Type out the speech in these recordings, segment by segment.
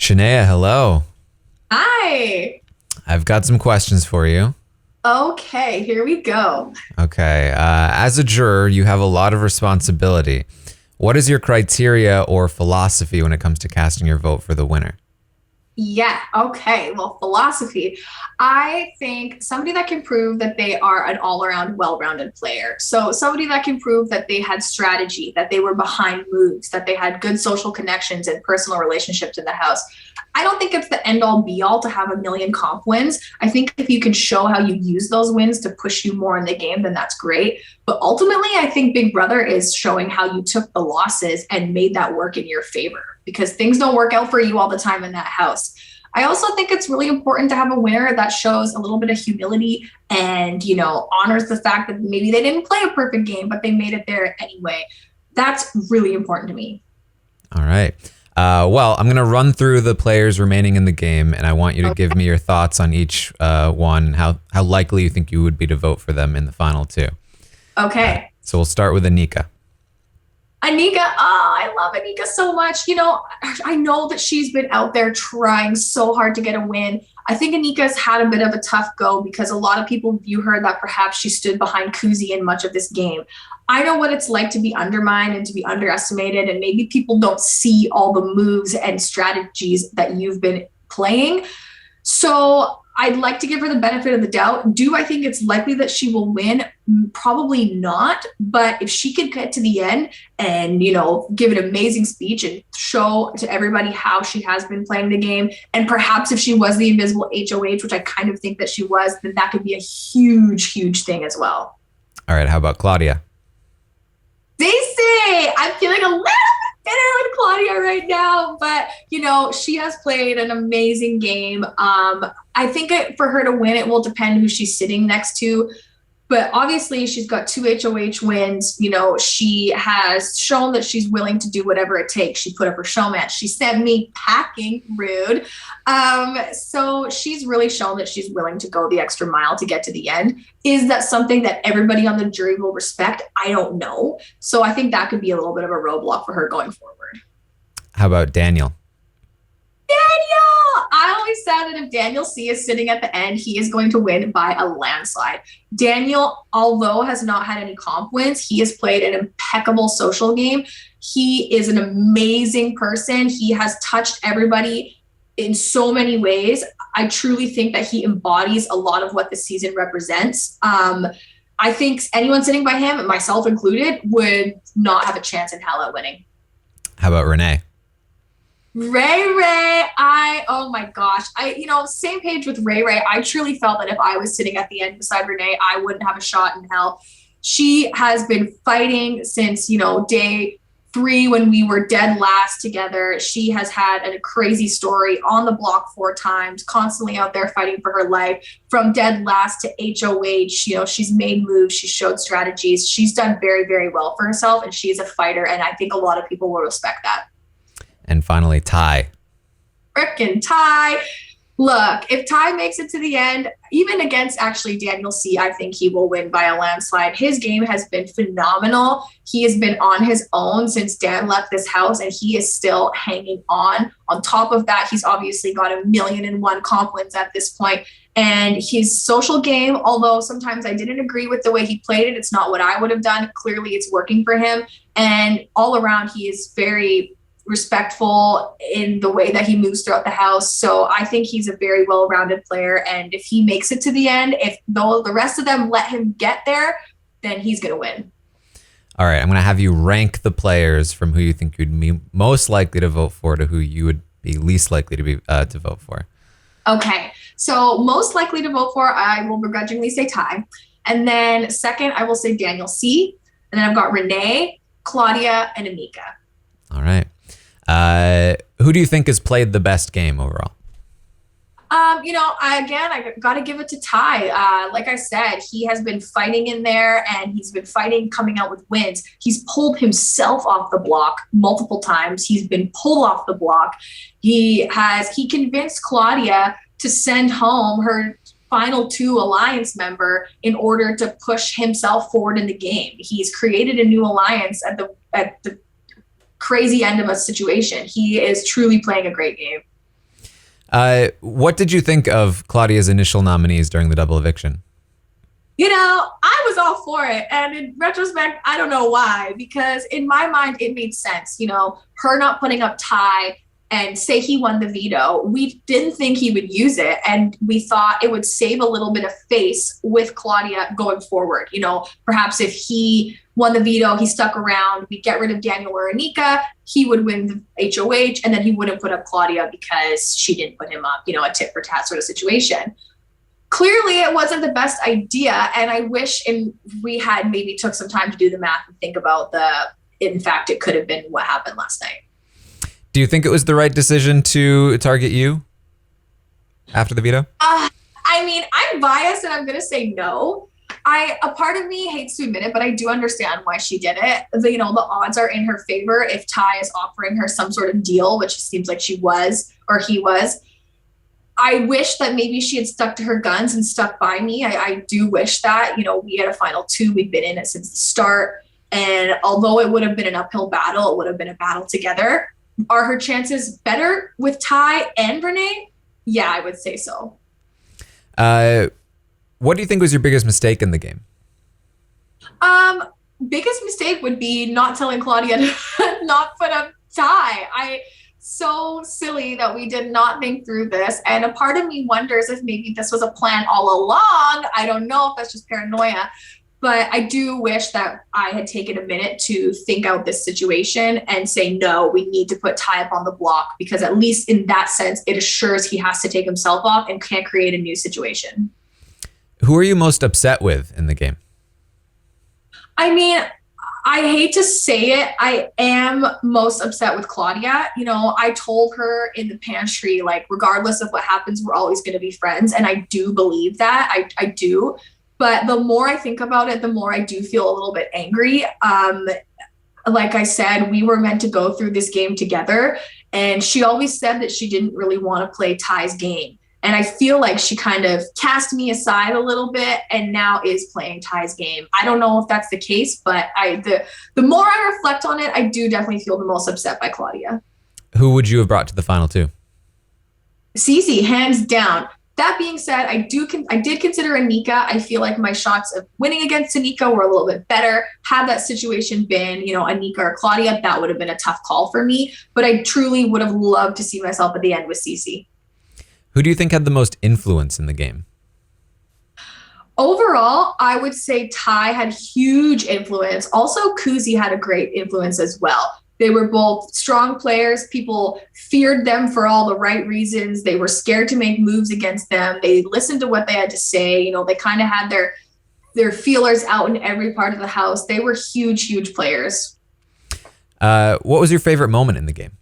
Shanaya, hello. Hi. I've got some questions for you. Okay, here we go. Okay. As a juror, you have a lot of responsibility. What is your criteria or philosophy when it comes to casting your vote for the winner? Yeah, okay. Well, philosophy. I think somebody that can prove that they are an all around, well rounded player. So, somebody that can prove that they had strategy, that they were behind moves, that they had good social connections and personal relationships in the house. I don't think it's the end all be all to have a million comp wins. I think if you can show how you use those wins to push you more in the game, then that's great. But ultimately, I think Big Brother is showing how you took the losses and made that work in your favor because things don't work out for you all the time in that house. I also think it's really important to have a winner that shows a little bit of humility and, honors the fact that maybe they didn't play a perfect game, but they made it there anyway. That's really important to me. All right. Well, I'm going to run through the players remaining in the game, and I want you to give me your thoughts on each one, how likely you think you would be to vote for them in the final two. Okay. So we'll start with Anika. Anika, I love Anika so much. I know that she's been out there trying so hard to get a win. I think Anika's had a bit of a tough go because a lot of people view her that perhaps she stood behind Kuzi in much of this game. I know what it's like to be undermined and to be underestimated, and maybe people don't see all the moves and strategies that you've been playing. So I'd like to give her the benefit of the doubt. Do I think it's likely that she will win? Probably not. But if she could get to the end and, give an amazing speech and show to everybody how she has been playing the game, and perhaps if she was the invisible HOH, which I kind of think that she was, then that could be a huge, huge thing as well. All right. How about Claudia? Stacey, I'm feeling a little bit bitter with Claudia right now, but she has played an amazing game. I think for her to win, it will depend who she's sitting next to. But obviously, she's got two HOH wins. She has shown that she's willing to do whatever it takes. She put up her show match. She sent me packing, rude. So she's really shown that she's willing to go the extra mile to get to the end. Is that something that everybody on the jury will respect? I don't know. So I think that could be a little bit of a roadblock for her going forward. How about Daniel? I always said that if Daniel C is sitting at the end, he is going to win by a landslide. Daniel, although has not had any comp wins, he has played an impeccable social game. He is an amazing person. He has touched everybody in so many ways. I truly think that he embodies a lot of what the season represents. I think anyone sitting by him, myself included, would not have a chance in hell at winning. How about Renee? Ray, oh my gosh. Same page with Ray. I truly felt that if I was sitting at the end beside Renee, I wouldn't have a shot in hell. She has been fighting since, day 3 when we were dead last together. She has had a crazy story on the block 4 times, constantly out there fighting for her life from dead last to HOH. She's made moves. She showed strategies. She's done very, very well for herself, and she's a fighter. And I think a lot of people will respect that. And finally, Ty. Frickin' Ty. Look, if Ty makes it to the end, even against actually Daniel C, I think he will win by a landslide. His game has been phenomenal. He has been on his own since Dan left this house, and he is still hanging on. On top of that, he's obviously got 1,000,001 comp wins at this point. And his social game, although sometimes I didn't agree with the way he played it, it's not what I would have done. Clearly, it's working for him. And all around, he is very respectful in the way that he moves throughout the house. So I think he's a very well-rounded player. And if he makes it to the end, if the rest of them let him get there, then he's going to win. All right. I'm going to have you rank the players from who you think you'd be most likely to vote for to who you would be least likely to vote for. Okay. So most likely to vote for, I will begrudgingly say Ty. And then second, I will say Daniel C. And then I've got Renee, Claudia, and Anika. All right. Who do you think has played the best game overall? I got to give it to Ty. Like I said, he has been fighting in there, and he's been fighting coming out with wins. He's pulled himself off the block multiple times. He's been pulled off the block. He convinced Claudia to send home her final 2 alliance member in order to push himself forward in the game. He's created a new alliance at the crazy end of a situation. He is truly playing a great game. What did you think of Claudia's initial nominees during the double eviction? I was all for it. And in retrospect, I don't know why, because in my mind, it made sense. Her not putting up Ty and say he won the veto. We didn't think he would use it. And we thought it would save a little bit of face with Claudia going forward. Perhaps if he won the veto, he stuck around, we get rid of Daniel or Anika, he would win the HOH, and then he wouldn't put up Claudia because she didn't put him up, a tit for tat sort of situation. Clearly it wasn't the best idea, and I wish we had maybe took some time to do the math and think about in fact, it could have been what happened last night. Do you think it was the right decision to target you after the veto? I'm biased and I'm going to say no. A part of me hates to admit it, but I do understand why she did it. The odds are in her favor if Ty is offering her some sort of deal, which seems like she was, or he was. I wish that maybe she had stuck to her guns and stuck by me. I do wish that, we had a final 2. We've been in it since the start. And although it would have been an uphill battle, it would have been a battle together. Are her chances better with Ty and Renee? Yeah, I would say so. What do you think was your biggest mistake in the game? Biggest mistake would be not telling Claudia to not put up Ty. So silly that we did not think through this. And a part of me wonders if maybe this was a plan all along. I don't know if that's just paranoia, but I do wish that I had taken a minute to think out this situation and say, no, we need to put Ty up on the block, because at least in that sense, it assures he has to take himself off and can't create a new situation. Who are you most upset with in the game? I hate to say it, I am most upset with Claudia. I told her in the pantry, regardless of what happens, we're always going to be friends. And I do believe that. I do. But the more I think about it, the more I do feel a little bit angry. Like I said, we were meant to go through this game together. And she always said that she didn't really want to play Ty's game. And I feel like she kind of cast me aside a little bit and now is playing Ty's game. I don't know if that's the case, but the more I reflect on it, I do definitely feel the most upset by Claudia. Who would you have brought to the final 2? Cece, hands down. That being said, I did consider Anika. I feel like my shots of winning against Anika were a little bit better. Had that situation been, Anika or Claudia, that would have been a tough call for me. But I truly would have loved to see myself at the end with Cece. Who do you think had the most influence in the game? Overall, I would say Ty had huge influence. Also, Kuzi had a great influence as well. They were both strong players. People feared them for all the right reasons. They were scared to make moves against them. They listened to what they had to say. They kind of had their feelers out in every part of the house. They were huge, huge players. What was your favorite moment in the game?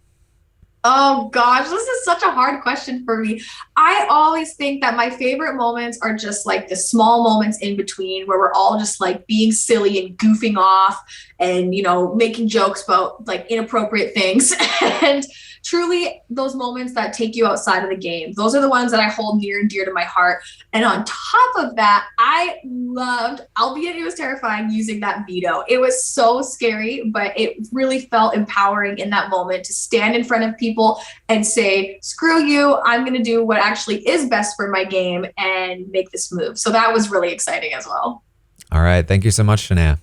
Oh gosh, this is such a hard question for me. I always think that my favorite moments are just the small moments in between where we're all just being silly and goofing off and, making jokes about inappropriate things. And truly those moments that take you outside of the game, those are the ones that I hold near and dear to my heart. And on top of that, I loved, albeit it was terrifying, using that veto. It was so scary, but it really felt empowering in that moment to stand in front of people and say, screw you, I'm going to do what actually is best for my game and make this move. So that was really exciting as well. All right. Thank you so much, Shanaya.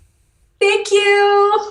Thank you.